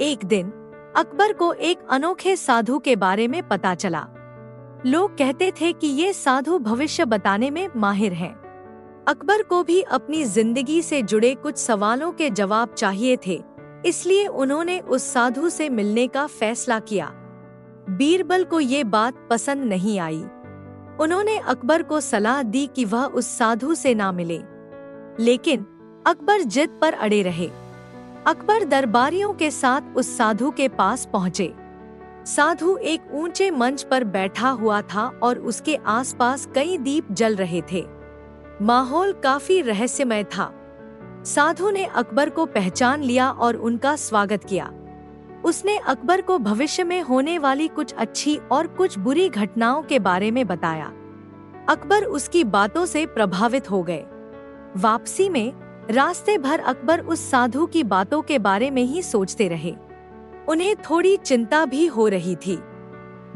एक दिन अकबर को एक अनोखे साधु के बारे में पता चला। लोग कहते थे कि ये साधु भविष्य बताने में माहिर हैं। अकबर को भी अपनी जिंदगी से जुड़े कुछ सवालों के जवाब चाहिए थे, इसलिए उन्होंने उस साधु से मिलने का फैसला किया। बीरबल को ये बात पसंद नहीं आई। उन्होंने अकबर को सलाह दी कि वह उस साधु से ना मिले, लेकिन अकबर जिद पर अड़े रहे। अकबर दरबारियों के साथ उस साधु के पास पहुंचे। साधु एक ऊंचे मंच पर बैठा हुआ था और उसके आसपास कई दीप जल रहे थे। माहौल काफी रहस्यमय था। साधु ने अकबर को पहचान लिया और उनका स्वागत किया। उसने अकबर को भविष्य में होने वाली कुछ अच्छी और कुछ बुरी घटनाओं के बारे में बताया। अकबर उसकी बातों से प्रभावित हो गए। वापसी में रास्ते भर अकबर उस साधु की बातों के बारे में ही सोचते रहे। उन्हें थोड़ी चिंता भी हो रही थी।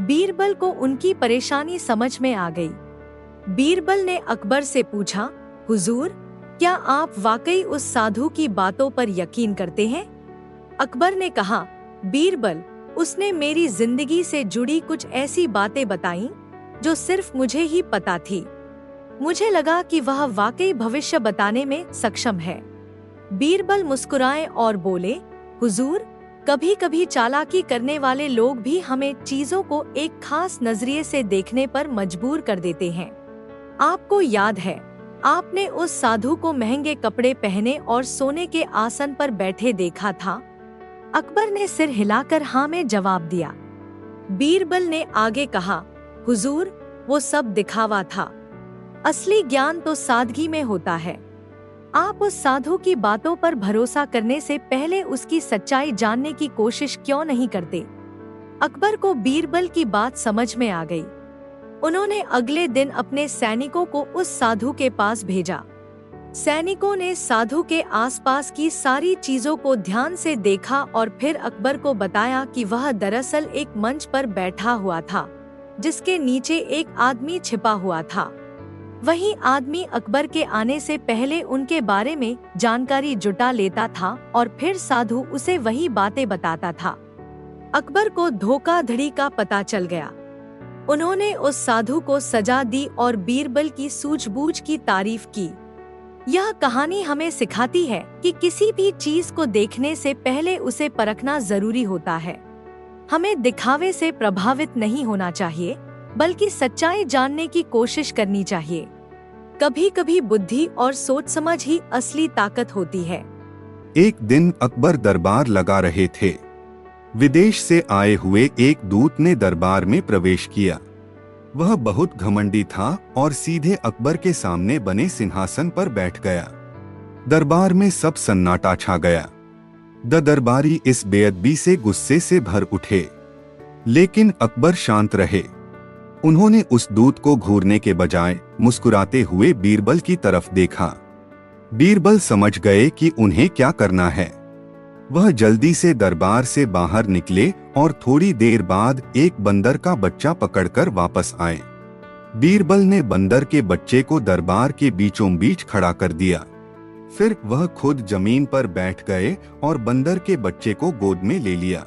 बीरबल को उनकी परेशानी समझ में आ गई। बीरबल ने अकबर से पूछा, हुजूर, क्या आप वाकई उस साधु की बातों पर यकीन करते हैं? अकबर ने कहा, बीरबल, उसने मेरी जिंदगी से जुड़ी कुछ ऐसी बातें बताईं जो सिर्फ मुझे ही पता थी। मुझे लगा कि वह वाकई भविष्य बताने में सक्षम है। बीरबल मुस्कुराए और बोले, हुजूर, कभी कभी चालाकी करने वाले लोग भी हमें चीजों को एक खास नजरिए से देखने पर मजबूर कर देते हैं। आपको याद है, आपने उस साधु को महंगे कपड़े पहने और सोने के आसन पर बैठे देखा था? अकबर ने सिर हिलाकर हाँ में जवाब दिया। बीरबल ने आगे कहा, हुजूर, वो सब दिखावा था। असली ज्ञान तो सादगी में होता है। आप उस साधु की बातों पर भरोसा करने से पहले उसकी सच्चाई जानने की कोशिश क्यों नहीं करते? अकबर को बीरबल की बात समझ में आ गई। उन्होंने अगले दिन अपने सैनिकों को उस साधु के पास भेजा। सैनिकों ने साधु के आसपास की सारी चीजों को ध्यान से देखा और फिर अकबर को बताया कि वह दरअसल एक मंच पर बैठा हुआ था, जिसके नीचे एक आदमी छिपा हुआ था। वही आदमी अकबर के आने से पहले उनके बारे में जानकारी जुटा लेता था और फिर साधु उसे वही बातें बताता था। अकबर को धोखाधड़ी का पता चल गया। उन्होंने उस साधु को सजा दी और बीरबल की सूझबूझ की तारीफ की। यह कहानी हमें सिखाती है कि किसी भी चीज को देखने से पहले उसे परखना जरूरी होता है। हमें दिखावे से प्रभावित नहीं होना चाहिए, बल्कि सच्चाई जानने की कोशिश करनी चाहिए। कभी कभी बुद्धि और सोच समझ ही असली ताकत होती है। एक दिन अकबर दरबार लगा रहे थे। विदेश से आए हुए एक दूत ने दरबार में प्रवेश किया। वह बहुत घमंडी था और सीधे अकबर के सामने बने सिंहासन पर बैठ गया। दरबार में सब सन्नाटा छा गया। दरबारी इस बेअदबी से गुस्से से भर उठे, लेकिन अकबर शांत रहे। उन्होंने उस दूत को घूरने के बजाय मुस्कुराते हुए बीरबल की तरफ देखा। बीरबल समझ गए कि उन्हें क्या करना है। वह जल्दी से दरबार से बाहर निकले और थोड़ी देर बाद एक बंदर का बच्चा पकड़कर वापस आए। बीरबल ने बंदर के बच्चे को दरबार के बीचों बीच खड़ा कर दिया। फिर वह खुद जमीन पर बैठ गए और बंदर के बच्चे को गोद में ले लिया।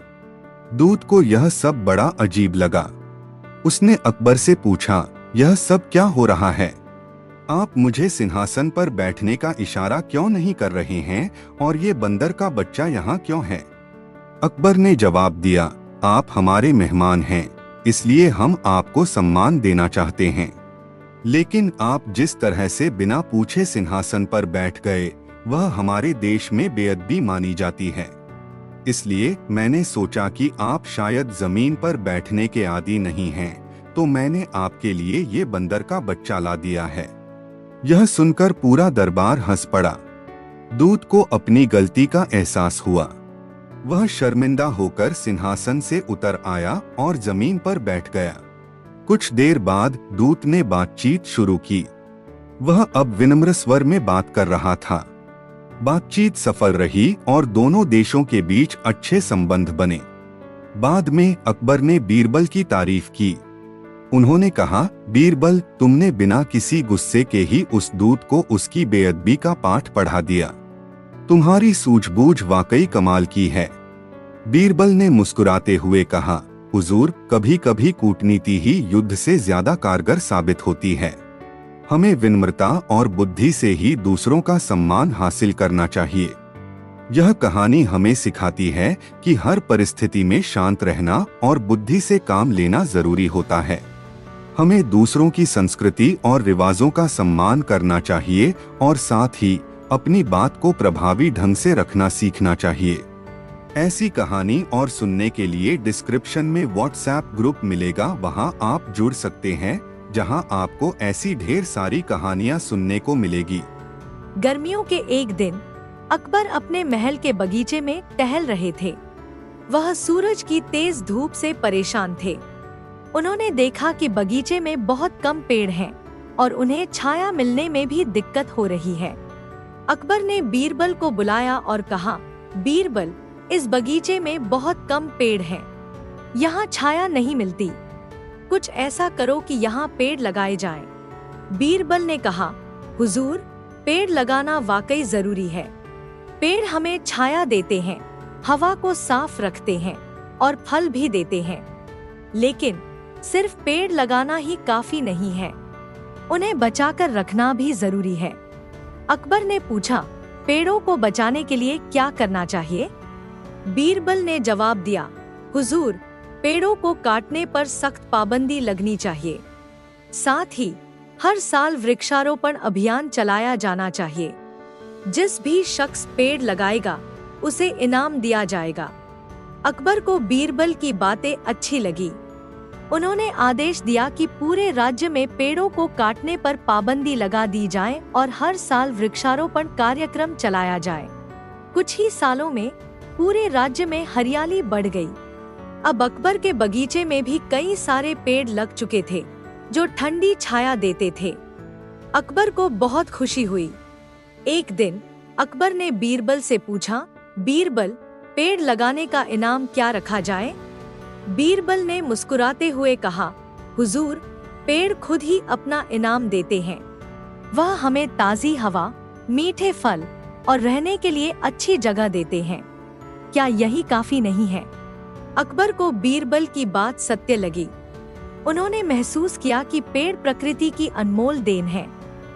दूत को यह सब बड़ा अजीब लगा। उसने अकबर से पूछा, यह सब क्या हो रहा है? आप मुझे सिंहासन पर बैठने का इशारा क्यों नहीं कर रहे हैं और ये बंदर का बच्चा यहाँ क्यों है? अकबर ने जवाब दिया, आप हमारे मेहमान हैं, इसलिए हम आपको सम्मान देना चाहते हैं। लेकिन आप जिस तरह से बिना पूछे सिंहासन पर बैठ गए, वह हमारे देश में बेअदबी मानी जाती है। इसलिए मैंने सोचा कि आप शायद जमीन पर बैठने के आदी नहीं हैं, तो मैंने आपके लिए ये बंदर का बच्चा ला दिया है। यह सुनकर पूरा दरबार हंस पड़ा। दूत को अपनी गलती का एहसास हुआ। वह शर्मिंदा होकर सिंहासन से उतर आया और जमीन पर बैठ गया। कुछ देर बाद दूत ने बातचीत शुरू की। वह अब विनम्र स्वर में बात कर रहा था। बातचीत सफल रही और दोनों देशों के बीच अच्छे संबंध बने। बाद में अकबर ने बीरबल की तारीफ की। उन्होंने कहा, बीरबल, तुमने बिना किसी गुस्से के ही उस दूत को उसकी बेअदबी का पाठ पढ़ा दिया। तुम्हारी सूझबूझ वाकई कमाल की है। बीरबल ने मुस्कुराते हुए कहा, हुजूर, कभी कभी कूटनीति ही युद्ध से ज्यादा कारगर साबित होती है। हमें विनम्रता और बुद्धि से ही दूसरों का सम्मान हासिल करना चाहिए। यह कहानी हमें सिखाती है कि हर परिस्थिति में शांत रहना और बुद्धि से काम लेना जरूरी होता है। हमें दूसरों की संस्कृति और रिवाजों का सम्मान करना चाहिए और साथ ही अपनी बात को प्रभावी ढंग से रखना सीखना चाहिए। ऐसी कहानी और सुनने के लिए डिस्क्रिप्शन में व्हाट्सएप ग्रुप मिलेगा, वहां आप जुड़ सकते हैं, जहां आपको ऐसी ढेर सारी कहानियां सुनने को मिलेगी। गर्मियों के एक दिन अकबर अपने महल के बगीचे में टहल रहे थे। वह सूरज की तेज धूप से परेशान थे। उन्होंने देखा कि बगीचे में बहुत कम पेड़ हैं और उन्हें छाया मिलने में भी दिक्कत हो रही है। अकबर ने बीरबल को बुलाया और कहा, बीरबल, इस बगीचे में बहुत कम पेड़ हैं। यहाँ छाया नहीं मिलती। कुछ ऐसा करो कि यहाँ पेड़ लगाए जाएं। बीरबल ने कहा, हुजूर, पेड़ लगाना वाकई जरूरी है। पेड़ हमें छाया देते हैं, हवा को साफ रखते हैं और फल भी देते हैं। लेकिन सिर्फ पेड़ लगाना ही काफी नहीं है, उन्हें बचाकर रखना भी जरूरी है। अकबर ने पूछा, पेड़ों को बचाने के लिए क्या करना चाहिए? बीरबल ने जवाब दिया, हुजूर, पेड़ों को काटने पर सख्त पाबंदी लगनी चाहिए। साथ ही हर साल वृक्षारोपण अभियान चलाया जाना चाहिए। जिस भी शख्स पेड़ लगाएगा उसे इनाम दिया जाएगा। अकबर को बीरबल की बातें अच्छी लगी। उन्होंने आदेश दिया कि पूरे राज्य में पेड़ों को काटने पर पाबंदी लगा दी जाए और हर साल वृक्षारोपण कार्यक्रम चलाया जाए। कुछ ही सालों में पूरे राज्य में हरियाली बढ़ गई। अब अकबर के बगीचे में भी कई सारे पेड़ लग चुके थे जो ठंडी छाया देते थे। अकबर को बहुत खुशी हुई। एक दिन अकबर ने बीरबल से पूछा, बीरबल, पेड़ लगाने का इनाम क्या रखा जाए? बीरबल ने मुस्कुराते हुए कहा, हुजूर, पेड़ खुद ही अपना इनाम देते हैं। वह हमें ताज़ी हवा, मीठे फल और रहने के लिए अच्छी जगह देते हैं। क्या यही काफी नहीं है? अकबर को बीरबल की बात सत्य लगी। उन्होंने महसूस किया कि पेड़ प्रकृति की अनमोल देन है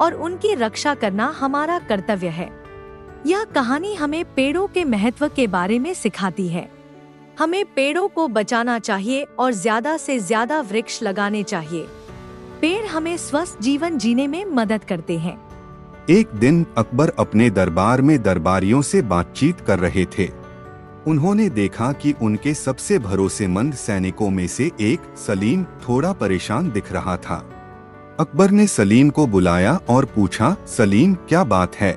और उनकी रक्षा करना हमारा कर्तव्य है। यह कहानी हमें पेड़ों के महत्व के बारे में सिखाती है। हमें पेड़ों को बचाना चाहिए और ज्यादा से ज्यादा वृक्ष लगाने चाहिए। पेड़ हमें स्वस्थ जीवन जीने में मदद करते हैं। एक दिन अकबर अपने दरबार में दरबारियों से बातचीत कर रहे थे। उन्होंने देखा कि उनके सबसे भरोसेमंद सैनिकों में से एक सलीम थोड़ा परेशान दिख रहा था। अकबर ने सलीम को बुलाया और पूछा, सलीम, क्या बात है?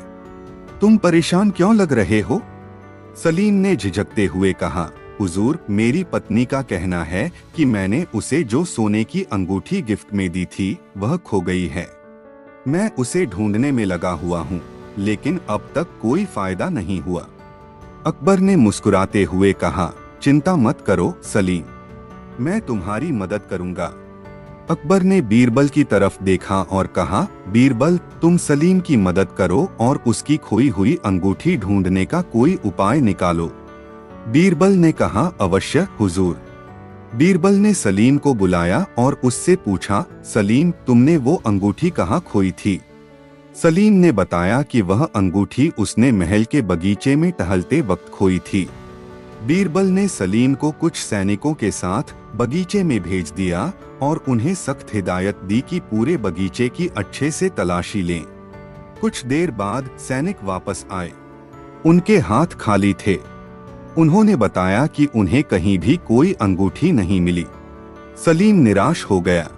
तुम परेशान क्यों लग रहे हो? सलीम ने झिझकते हुए कहा, हुजूर, मेरी पत्नी का कहना है कि मैंने उसे जो सोने की अंगूठी गिफ्ट में दी थी वह खो गई है। मैं उसे ढूंढने में लगा हुआ हूँ, लेकिन अब तक कोई फायदा नहीं हुआ। अकबर ने मुस्कुराते हुए कहा, चिंता मत करो सलीम, मैं तुम्हारी मदद करूंगा। अकबर ने बीरबल की तरफ देखा और कहा, बीरबल, तुम सलीम की मदद करो और उसकी खोई हुई अंगूठी ढूंढने का कोई उपाय निकालो। बीरबल ने कहा, अवश्य हुजूर। बीरबल ने सलीम को बुलाया और उससे पूछा, सलीम, तुमने वो अंगूठी कहाँ खोई थी? सलीम ने बताया कि वह अंगूठी उसने महल के बगीचे में टहलते वक्त खोई थी। बीरबल ने सलीम को कुछ सैनिकों के साथ बगीचे में भेज दिया और उन्हें सख्त हिदायत दी कि पूरे बगीचे की अच्छे से तलाशी लें। कुछ देर बाद सैनिक वापस आए। उनके हाथ खाली थे। उन्होंने बताया कि उन्हें कहीं भी कोई अंगूठी नहीं मिली। सलीम निराश हो गया।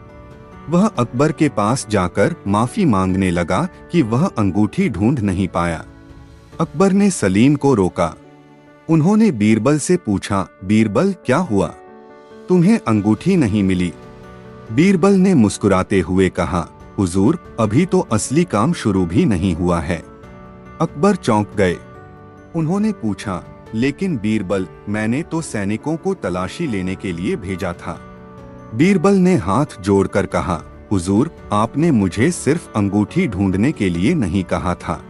वह अकबर के पास जाकर माफी मांगने लगा कि वह अंगूठी ढूंढ नहीं पाया। अकबर ने सलीम को रोका। उन्होंने बीरबल से पूछा, बीरबल, क्या हुआ? तुम्हें अंगूठी नहीं मिली? बीरबल ने मुस्कुराते हुए कहा, हुजूर, अभी तो असली काम शुरू भी नहीं हुआ है। अकबर चौंक गए। उन्होंने पूछा, लेकिन बीरबल, मैंने तो सैनिकों को तलाशी लेने के लिए भेजा था। बीरबल ने हाथ जोड़कर कहा, हुजूर, आपने मुझे सिर्फ अंगूठी ढूंढने के लिए नहीं कहा था।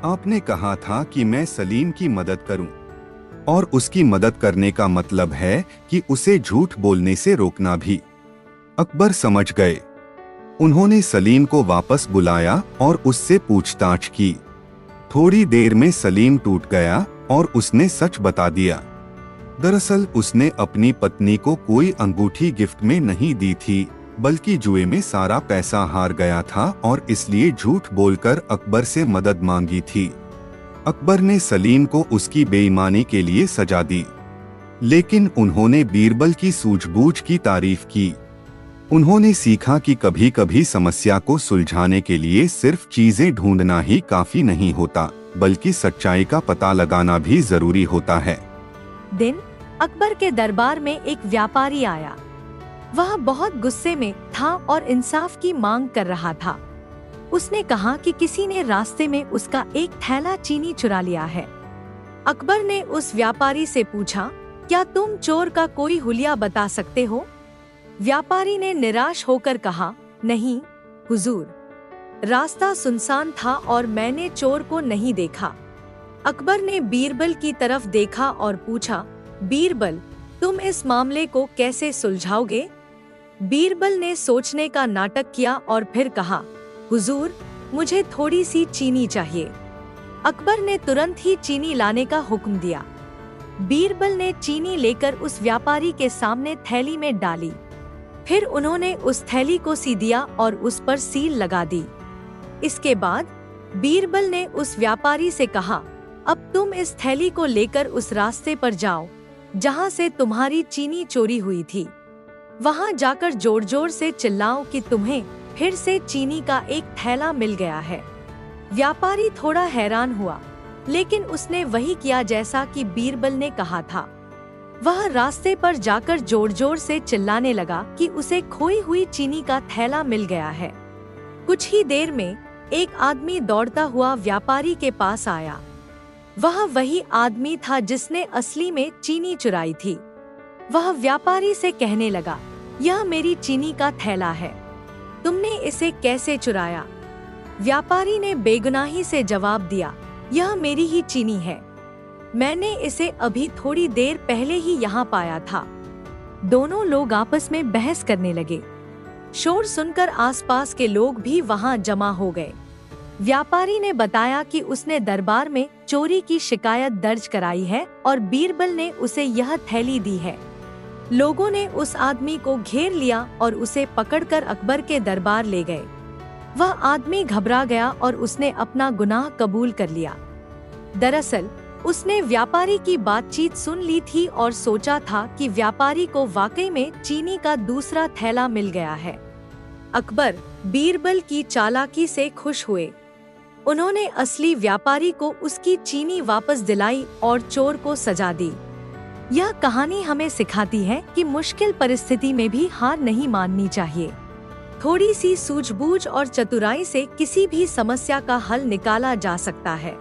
आपने कहा था कि मैं सलीम की मदद करूं और उसकी मदद करने का मतलब है कि उसे झूठ बोलने से रोकना भी। अकबर समझ गए। उन्होंने सलीम को वापस बुलाया और उससे पूछताछ की। थोड़ी देर में सलीम टूट गया और उसने सच बता दिया। दरअसल उसने अपनी पत्नी को कोई अंगूठी गिफ्ट में नहीं दी थी, बल्कि जुए में सारा पैसा हार गया था और इसलिए झूठ बोलकर अकबर से मदद मांगी थी। अकबर ने सलीम को उसकी बेईमानी के लिए सजा दी, लेकिन उन्होंने बीरबल की सूझबूझ की तारीफ की। उन्होंने सीखा कि कभी कभी समस्या को सुलझाने के लिए सिर्फ चीजें ढूंढना ही काफी नहीं होता, बल्कि सच्चाई का पता लगाना भी जरूरी होता है। दिन अकबर के दरबार में एक व्यापारी आया। वह बहुत गुस्से में था और इंसाफ की मांग कर रहा था। उसने कहा कि किसी ने रास्ते में उसका एक थैला चीनी चुरा लिया है। अकबर ने उस व्यापारी से पूछा, क्या तुम चोर का कोई हुलिया बता सकते हो? व्यापारी ने निराश होकर कहा, नहीं हुजूर, रास्ता सुनसान था और मैंने चोर को नहीं देखा। अकबर ने बीरबल की तरफ देखा और पूछा, बीरबल, तुम इस मामले को कैसे सुलझाओगे? बीरबल ने सोचने का नाटक किया और फिर कहा, हुजूर, मुझे थोड़ी सी चीनी चाहिए। अकबर ने तुरंत ही चीनी लाने का हुक्म दिया। बीरबल ने चीनी लेकर उस व्यापारी के सामने थैली में डाली। फिर उन्होंने उस थैली को सी दिया और उस पर सील लगा दी। इसके बाद बीरबल ने उस व्यापारी से कहा, अब तुम इस थैली को लेकर उस रास्ते पर जाओ जहां से तुम्हारी चीनी चोरी हुई थी। वहां जाकर जोर जोर से चिल्लाओ कि तुम्हें फिर से चीनी का एक थैला मिल गया है। व्यापारी थोड़ा हैरान हुआ, लेकिन उसने वही किया जैसा कि बीरबल ने कहा था। वह रास्ते पर जाकर जोर जोर से चिल्लाने लगा कि उसे खोई हुई चीनी का थैला मिल गया है। कुछ ही देर में एक आदमी दौड़ता हुआ व्यापारी के पास आया। वह वही आदमी था जिसने असली में चीनी चुराई थी। वह व्यापारी से कहने लगा, यह मेरी चीनी का थैला है, तुमने इसे कैसे चुराया? व्यापारी ने बेगुनाही से जवाब दिया, यह मेरी ही चीनी है, मैंने इसे अभी थोड़ी देर पहले ही यहाँ पाया था। दोनों लोग आपस में बहस करने लगे। शोर सुनकर आसपास के लोग भी वहाँ जमा हो गए। व्यापारी ने बताया कि उसने दरबार में चोरी की शिकायत दर्ज कराई है और बीरबल ने उसे यह थैली दी है। लोगों ने उस आदमी को घेर लिया और उसे पकड़कर अकबर के दरबार ले गए। वह आदमी घबरा गया और उसने अपना गुनाह कबूल कर लिया। दरअसल उसने व्यापारी की बातचीत सुन ली थी और सोचा था कि व्यापारी को वाकई में चीनी का दूसरा थैला मिल गया है। अकबर बीरबल की चालाकी से खुश हुए। उन्होंने असली व्यापारी को उसकी चीनी वापस दिलाई और चोर को सजा दी। यह कहानी हमें सिखाती है कि मुश्किल परिस्थिति में भी हार नहीं माननी चाहिए। थोड़ी सी सूझबूझ और चतुराई से किसी भी समस्या का हल निकाला जा सकता है।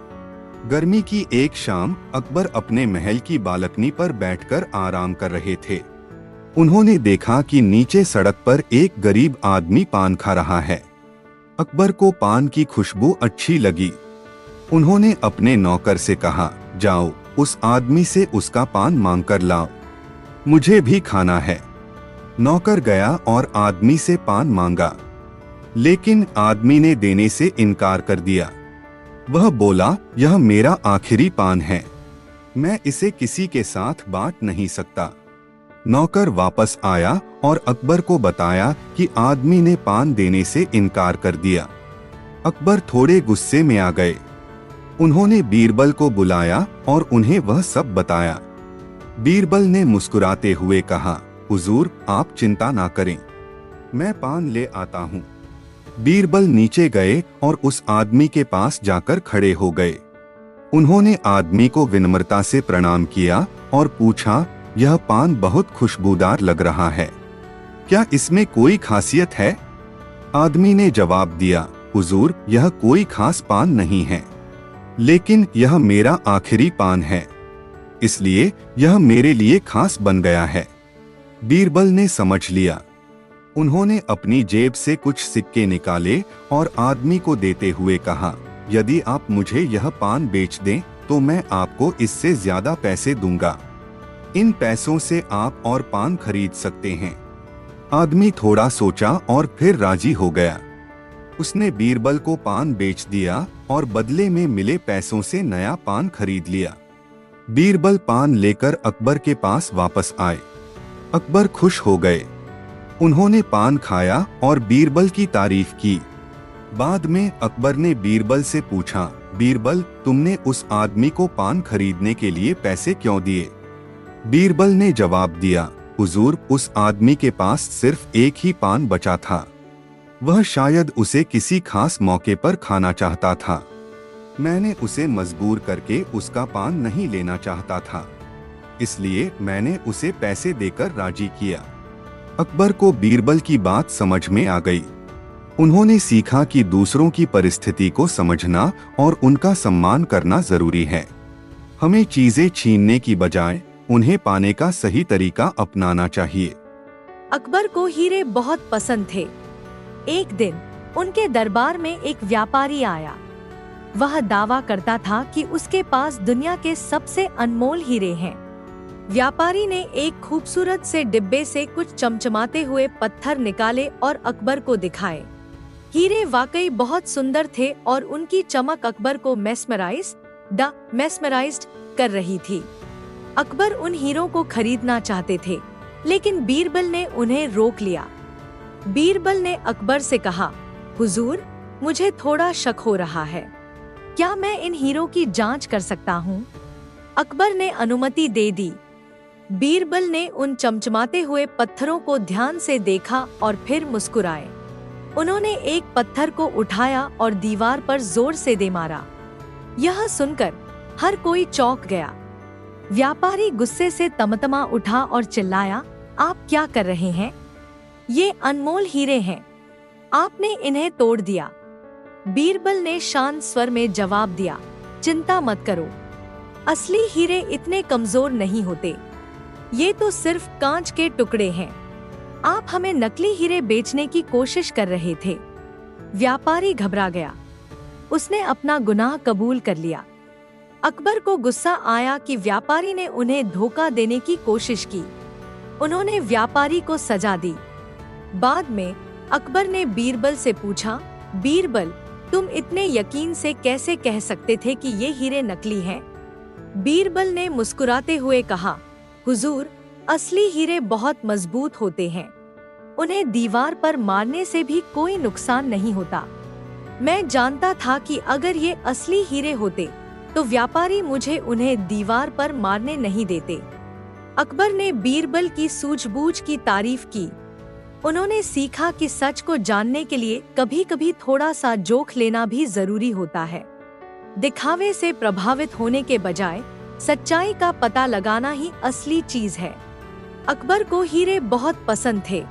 गर्मी की एक शाम अकबर अपने महल की बालकनी पर बैठकर आराम कर रहे थे। उन्होंने देखा कि नीचे सड़क पर एक गरीब आदमी पान खा रहा है। अकबर को पान की खुशबू अच्छी लगी। उन्होंने अपने नौकर से कहा, जाओ उस आदमी से उसका पान मांग कर लाओ, मुझे भी खाना है। नौकर गया और आदमी से पान मांगा, लेकिन आदमी ने देने से इनकार कर दिया। वह बोला, यह मेरा आखिरी पान है, मैं इसे किसी के साथ बांट नहीं सकता। नौकर वापस आया और अकबर को बताया कि आदमी ने पान देने से इनकार कर दिया। अकबर थोड़े गुस्से में आ गए। उन्होंने बीरबल को बुलाया और उन्हें वह सब बताया। बीरबल ने मुस्कुराते हुए कहा, हुजूर आप चिंता ना करें, मैं पान ले आता हूँ। बीरबल नीचे गए और उस आदमी के पास जाकर खड़े हो गए। उन्होंने आदमी को विनम्रता से प्रणाम किया और पूछा, यह पान बहुत खुशबूदार लग रहा है, क्या इसमें कोई खासियत है? आदमी ने जवाब दिया, हुजूर यह कोई खास पान नहीं है, लेकिन यह मेरा आखिरी पान है, इसलिए यह मेरे लिए खास बन गया है। बीरबल ने समझ लिया। उन्होंने अपनी जेब से कुछ सिक्के निकाले और आदमी को देते हुए कहा, यदि आप मुझे यह पान बेच दें तो मैं आपको इससे ज्यादा पैसे दूंगा। इन पैसों से आप और पान खरीद सकते हैं। आदमी थोड़ा सोचा और फिर राजी हो गया। उसने बीरबल को पान बेच दिया और बदले में मिले पैसों से नया पान खरीद लिया। बीरबल पान लेकर अकबर के पास वापस आए। अकबर खुश हो गए। उन्होंने पान खाया और बीरबल की तारीफ की। बाद में अकबर ने बीरबल से पूछा, बीरबल, तुमने उस आदमी को पान खरीदने के लिए पैसे क्यों दिए? बीरबल ने जवाब दिया, हुजूर, उस आदमी के पास सिर्फ एक ही पान बचा था। वह शायद उसे किसी खास मौके पर खाना चाहता था। मैंने उसे मजबूर करके उसका पान नहीं लेना चाहता था, इसलिए मैंने उसे पैसे देकर राजी किया। अकबर को बीरबल की बात समझ में आ गई। उन्होंने सीखा कि दूसरों की परिस्थिति को समझना और उनका सम्मान करना जरूरी है। हमें चीजें छीनने की बजाय उन्हें पाने का सही तरीका अपनाना चाहिए। अकबर को हीरे बहुत पसंद थे। एक दिन उनके दरबार में एक व्यापारी आया। वह दावा करता था कि उसके पास दुनिया के सबसे अनमोल हीरे हैं। व्यापारी ने एक खूबसूरत से डिब्बे से कुछ चमचमाते हुए पत्थर निकाले और अकबर को दिखाए। हीरे वाकई बहुत सुंदर थे और उनकी चमक अकबर को मेस्मराइज्ड कर रही थी। अकबर उन हीरों को खरीदना चाहते थे, लेकिन बीरबल ने उन्हें रोक लिया। बीरबल ने अकबर से कहा, हुजूर, मुझे थोड़ा शक हो रहा है। क्या मैं इन हीरों की जांच कर सकता हूँ? अकबर ने अनुमति दे दी। बीरबल ने उन चमचमाते हुए पत्थरों को ध्यान से देखा और फिर मुस्कुराए। उन्होंने एक पत्थर को उठाया और दीवार पर जोर से दे मारा। यह सुनकर हर कोई चौंक गया। व्यापारी गुस्से से तमतमा उठा और चिल्लाया, आप क्या कर रहे हैं? ये अनमोल हीरे हैं, आपने इन्हें तोड़ दिया। बीरबल ने शांत स्वर में जवाब दिया, चिंता मत करो, असली हीरे इतने कमजोर नहीं होते। ये तो सिर्फ कांच के टुकड़े हैं। आप हमें नकली हीरे बेचने की कोशिश कर रहे थे। व्यापारी घबरा गया। उसने अपना गुनाह कबूल कर लिया। अकबर को गुस्सा आया कि व्यापारी ने उन्हें धोखा देने की कोशिश की। उन्होंने व्यापारी को सजा दी। बाद में अकबर ने बीरबल से पूछा, बीरबल, तुम इतने यकीन से कैसे कह सकते थे कि ये हीरे नकली हैं? बीरबल ने मुस्कुराते हुए कहा, हुजूर, असली हीरे बहुत मजबूत होते हैं। उन्हें दीवार पर मारने से भी कोई नुकसान नहीं होता। मैं जानता था कि अगर ये असली हीरे होते तो व्यापारी मुझे उन्हें दीवार पर मारने नहीं देते। अकबर ने बीरबल की सूझबूझ की तारीफ की। उन्होंने सीखा कि सच को जानने के लिए कभी कभी थोड़ा सा जोख लेना भी जरूरी होता है। दिखावे से प्रभावित होने के बजाय सच्चाई का पता लगाना ही असली चीज है। अकबर को हीरे बहुत पसंद थे।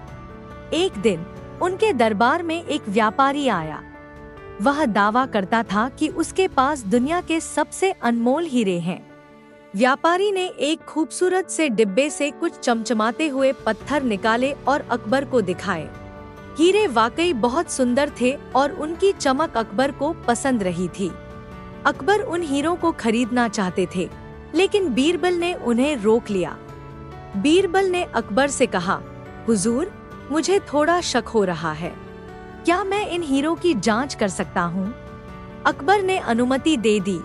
एक दिन उनके दरबार में एक व्यापारी आया। वह दावा करता था कि उसके पास दुनिया के सबसे अनमोल हीरे हैं। व्यापारी ने एक खूबसूरत से डिब्बे से कुछ चमचमाते हुए पत्थर निकाले और अकबर को दिखाए। हीरे वाकई बहुत सुंदर थे और उनकी चमक अकबर को पसंद रही थी। अकबर उन हीरों को खरीदना चाहते थे, लेकिन बीरबल ने उन्हें रोक लिया। बीरबल ने अकबर से कहा, हुजूर, मुझे थोड़ा शक हो रहा है। क्या मैं इन हीरों की जांच कर सकता हूँ? अकबर ने अनुमति दे दी।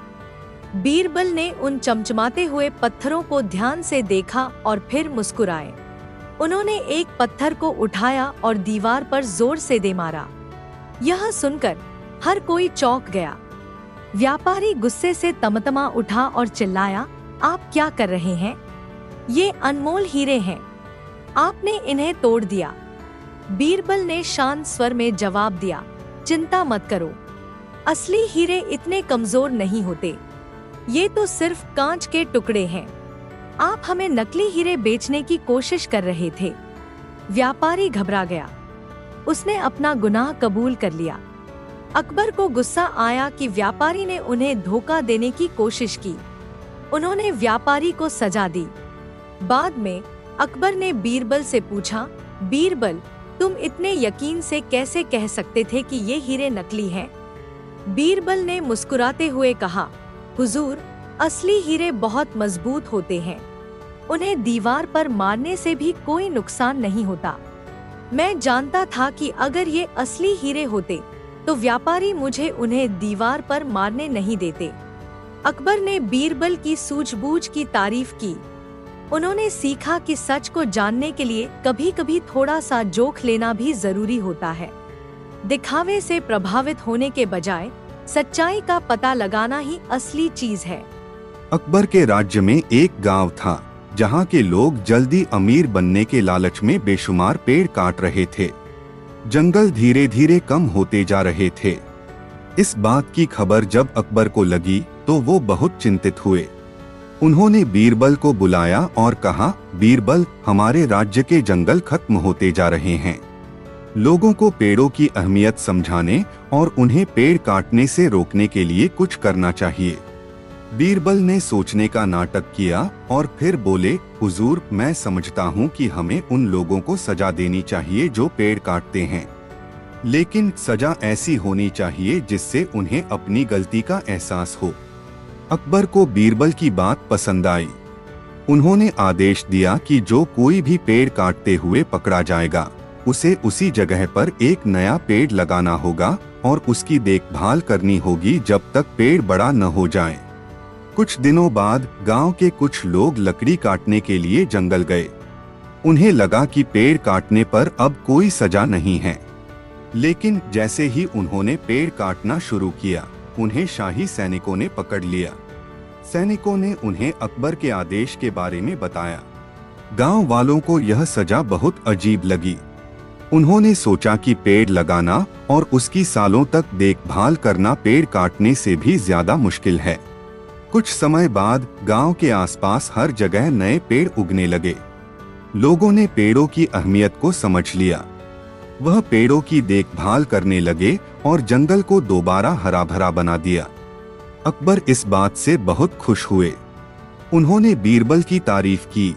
बीरबल ने उन चमचमाते हुए पत्थरों को ध्यान से देखा और फिर मुस्कुराए। उन्होंने एक पत्थर को उठाया और दीवार पर जोर से दे मारा। यह सुनकर हर कोई चौंक गया। व्यापारी गुस्से से तमतमा उठा और चिल्लाया, आप क्या कर रहे हैं? ये अनमोल हीरे हैं, आपने इन्हें तोड़ दिया। बीरबल ने शांत स्वर में जवाब दिया, चिंता मत करो, असली हीरे इतने कमजोर नहीं होते। ये तो सिर्फ कांच के टुकड़े हैं। आप हमें नकली हीरे बेचने की कोशिश कर रहे थे। व्यापारी घबरा गया। उसने अपना गुनाह कबूल कर लिया। अकबर को गुस्सा आया कि व्यापारी ने उन्हें धोखा देने की कोशिश की। उन्होंने व्यापारी को सजा दी। बाद में अकबर ने बीरबल से पूछा, बीरबल, तुम इतने यकीन से कैसे कह सकते थे कि ये हीरे नकली हैं? बीरबल ने मुस्कुराते हुए कहा, हुजूर, असली हीरे बहुत मजबूत होते हैं, उन्हें दीवार पर मारने से भी कोई नुकसान नहीं होता। मैं जानता था कि अगर ये असली हीरे होते तो व्यापारी मुझे उन्हें दीवार पर मारने नहीं देते। अकबर ने बीरबल की सूझबूझ की तारीफ की। उन्होंने सीखा कि सच को जानने के लिए कभी कभी थोड़ा सा जोख लेना भी जरूरी होता है। दिखावे से प्रभावित होने के बजाय सच्चाई का पता लगाना ही असली चीज है। अकबर के राज्य में एक गांव था जहां के लोग जल्दी अमीर बनने के लालच में बेशुमार पेड़ काट रहे थे। जंगल धीरे धीरे कम होते जा रहे थे। इस बात की खबर जब अकबर को लगी तो वो बहुत चिंतित हुए। उन्होंने बीरबल को बुलाया और कहा, बीरबल, हमारे राज्य के जंगल खत्म होते जा रहे हैं। लोगों को पेड़ों की अहमियत समझाने और उन्हें पेड़ काटने से रोकने के लिए कुछ करना चाहिए। बीरबल ने सोचने का नाटक किया और फिर बोले, हुजूर, मैं समझता हूँ कि हमें उन लोगों को सजा देनी चाहिए जो पेड़ काटते हैं, लेकिन सजा ऐसी होनी चाहिए जिससे उन्हें अपनी गलती का एहसास हो। अकबर को बीरबल की बात पसंद आई। उन्होंने आदेश दिया कि जो कोई भी पेड़ काटते हुए पकड़ा जाएगा, उसे उसी जगह पर एक नया पेड़ लगाना होगा और उसकी देखभाल करनी होगी जब तक पेड़ बड़ा न हो जाए। कुछ दिनों बाद गांव के कुछ लोग लकड़ी काटने के लिए जंगल गए। उन्हें लगा कि पेड़ काटने पर अब कोई सजा नहीं है, लेकिन जैसे ही उन्होंने पेड़ काटना शुरू किया, उन्हें शाही सैनिकों ने पकड़ लिया। सैनिकों ने उन्हें अकबर के आदेश के बारे में बताया। गांव वालों को यह सजा बहुत अजीब लगी। उन्होंने सोचा कि पेड़ लगाना और उसकी सालों तक देखभाल करना पेड़ काटने से भी ज्यादा मुश्किल है। कुछ समय बाद गांव के आसपास हर जगह नए पेड़ उगने लगे। लोगों ने पेड़ों की अहमियत को समझ लिया। वह पेड़ों की देखभाल करने लगे और जंगल को दोबारा हरा भरा बना दिया। अकबर इस बात से बहुत खुश हुए। उन्होंने बीरबल की तारीफ की।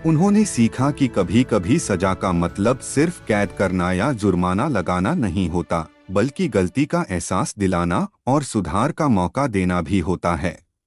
उन्होंने सीखा कि कभी कभी सजा का मतलब सिर्फ कैद करना या जुर्माना लगाना नहीं होता, बल्कि गलती का एहसास दिलाना और सुधार का मौका देना भी होता है।